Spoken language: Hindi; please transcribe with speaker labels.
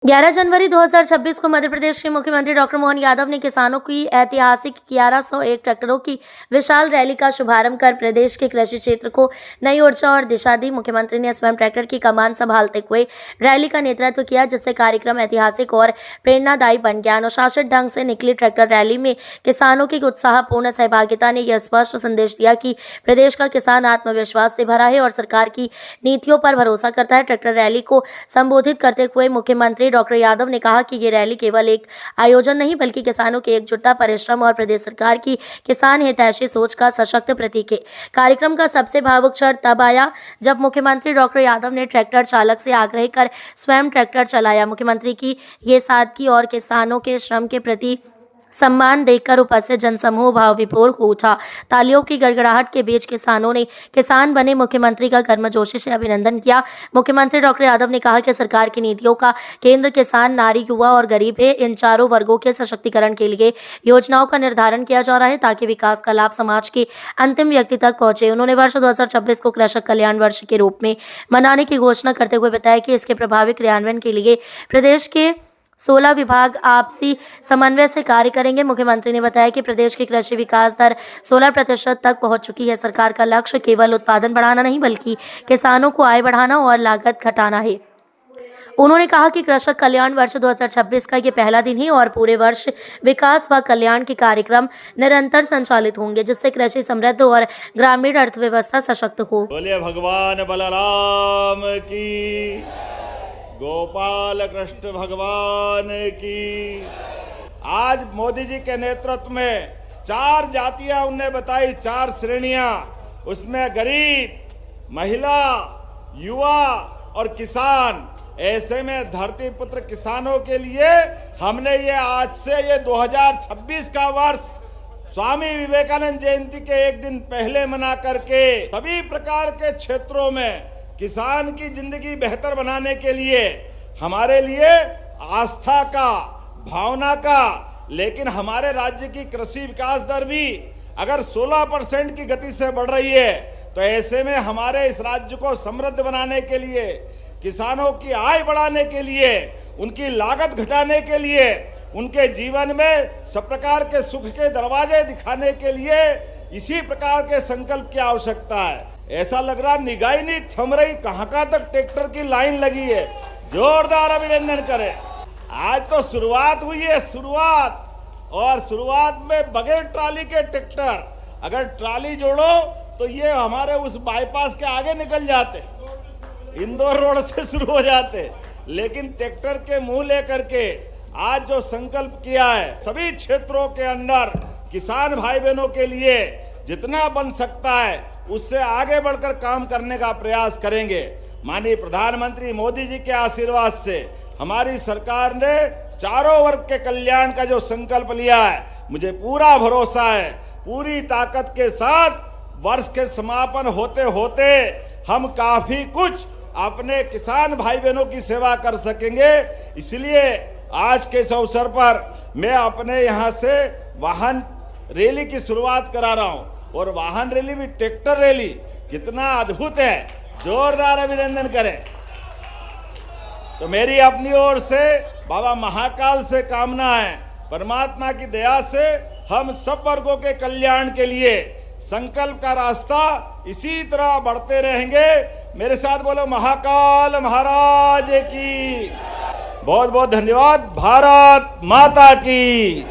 Speaker 1: 11 जनवरी 2026 को मध्य प्रदेश के मुख्यमंत्री डॉक्टर मोहन यादव ने किसानों की ऐतिहासिक 1101 ट्रैक्टरों की विशाल रैली का शुभारंभ कर प्रदेश के कृषि क्षेत्र को नई ऊर्जा और दिशा दी। मुख्यमंत्री ने स्वयं ट्रैक्टर की कमान संभालते हुए रैली का नेतृत्व किया, जिससे कार्यक्रम ऐतिहासिक और प्रेरणादायी बन गया। अनुशासित ढंग से निकली ट्रैक्टर रैली में किसानों की उत्साहपूर्ण सहभागिता ने यह स्पष्ट संदेश दिया कि प्रदेश का किसान आत्मविश्वास से भरा है और सरकार की नीतियों पर भरोसा करता है। ट्रैक्टर रैली को संबोधित करते हुए मुख्यमंत्री डॉक्टर यादव ने कहा कि ये रैली केवल एक आयोजन नहीं बल्कि किसानों की एकजुटता, परिश्रम और प्रदेश सरकार की किसान हितैषी सोच का सशक्त प्रतीक है। कार्यक्रम का सबसे भावुक क्षण तब आया जब मुख्यमंत्री डॉक्टर यादव ने ट्रैक्टर चालक से आग्रह कर स्वयं ट्रैक्टर चलाया। मुख्यमंत्री की ये सादगी और किसानों के श्रम के प्रति सम्मान देखकर उपस्थित जनसमूह भाव विभोर हो उठा। तालियों की गड़गड़ाहट के बीच किसानों ने किसान बने मुख्यमंत्री का गर्मजोशी से अभिनंदन किया। मुख्यमंत्री डॉक्टर यादव ने कहा कि सरकार की नीतियों का केंद्र किसान, नारी, युवा और गरीब है। इन चारों वर्गों के सशक्तिकरण के लिए योजनाओं का निर्धारण किया जा रहा है ताकि विकास का लाभ समाज के अंतिम व्यक्ति तक पहुंचे। उन्होंने वर्ष 2026 को कृषक कल्याण वर्ष के रूप में मनाने की घोषणा करते हुए बताया कि इसके प्रभावी क्रियान्वयन के लिए प्रदेश के 16 विभाग आपसी समन्वय से कार्य करेंगे। मुख्यमंत्री ने बताया कि प्रदेश की कृषि विकास दर 16% तक पहुंच चुकी है। सरकार का लक्ष्य केवल उत्पादन बढ़ाना नहीं बल्कि किसानों को आय बढ़ाना और लागत घटाना है। उन्होंने कहा कि कृषक कल्याण वर्ष 2026 का ये पहला दिन है और पूरे वर्ष विकास व कल्याण के कार्यक्रम निरंतर संचालित होंगे, जिससे कृषि समृद्ध और ग्रामीण अर्थव्यवस्था सशक्त हो।
Speaker 2: बोलिए भगवान बलराम की, गोपाल कृष्ण भगवान की। आज मोदी जी के नेतृत्व में 4 जातियां उनने बताई, 4 श्रेणियां, उसमें गरीब, महिला, युवा और किसान। ऐसे में धरती पुत्र किसानों के लिए हमने ये आज से ये 2026 का वर्ष स्वामी विवेकानंद जयंती के एक दिन पहले मना करके सभी प्रकार के क्षेत्रों में किसान की जिंदगी बेहतर बनाने के लिए, हमारे लिए आस्था का, भावना का, लेकिन हमारे राज्य की कृषि विकास दर भी अगर 16% की गति से बढ़ रही है तो ऐसे में हमारे इस राज्य को समृद्ध बनाने के लिए, किसानों की आय बढ़ाने के लिए, उनकी लागत घटाने के लिए, उनके जीवन में सब प्रकार के सुख के दरवाजे दिखाने के लिए इसी प्रकार के संकल्प की आवश्यकता है। ऐसा लग रहा निगाह ही नहीं थम रही, कहां तक ट्रैक्टर की लाइन लगी है। जोरदार अभिनंदन करें। आज तो शुरुआत हुई है, और शुरुआत में बगैर ट्राली के ट्रैक्टर, अगर ट्राली जोड़ो तो ये हमारे उस बाईपास के आगे निकल जाते, इंदौर रोड से शुरू हो जाते, लेकिन ट्रैक्टर के मुंह लेकर के आज जो संकल्प किया है, सभी क्षेत्रों के अंदर किसान भाई बहनों के लिए जितना बन सकता है उससे आगे बढ़कर काम करने का प्रयास करेंगे। माननीय प्रधानमंत्री मोदी जी के आशीर्वाद से हमारी सरकार ने चारों वर्ग के कल्याण का जो संकल्प लिया है, मुझे पूरा भरोसा है पूरी ताकत के साथ वर्ष के समापन होते होते हम काफी कुछ अपने किसान भाई बहनों की सेवा कर सकेंगे। इसलिए आज के इस अवसर पर मैं अपने यहाँ से वाहन रैली की शुरुआत करा रहा हूँ, और वाहन रैली भी ट्रैक्टर रैली कितना अद्भुत है। जोरदार अभिनंदन करें। तो मेरी अपनी ओर से बाबा महाकाल से कामना है, परमात्मा की दया से हम सब वर्गों के कल्याण के लिए संकल्प का रास्ता इसी तरह बढ़ते रहेंगे। मेरे साथ बोलो महाकाल महाराज की। बहुत बहुत धन्यवाद। भारत माता की।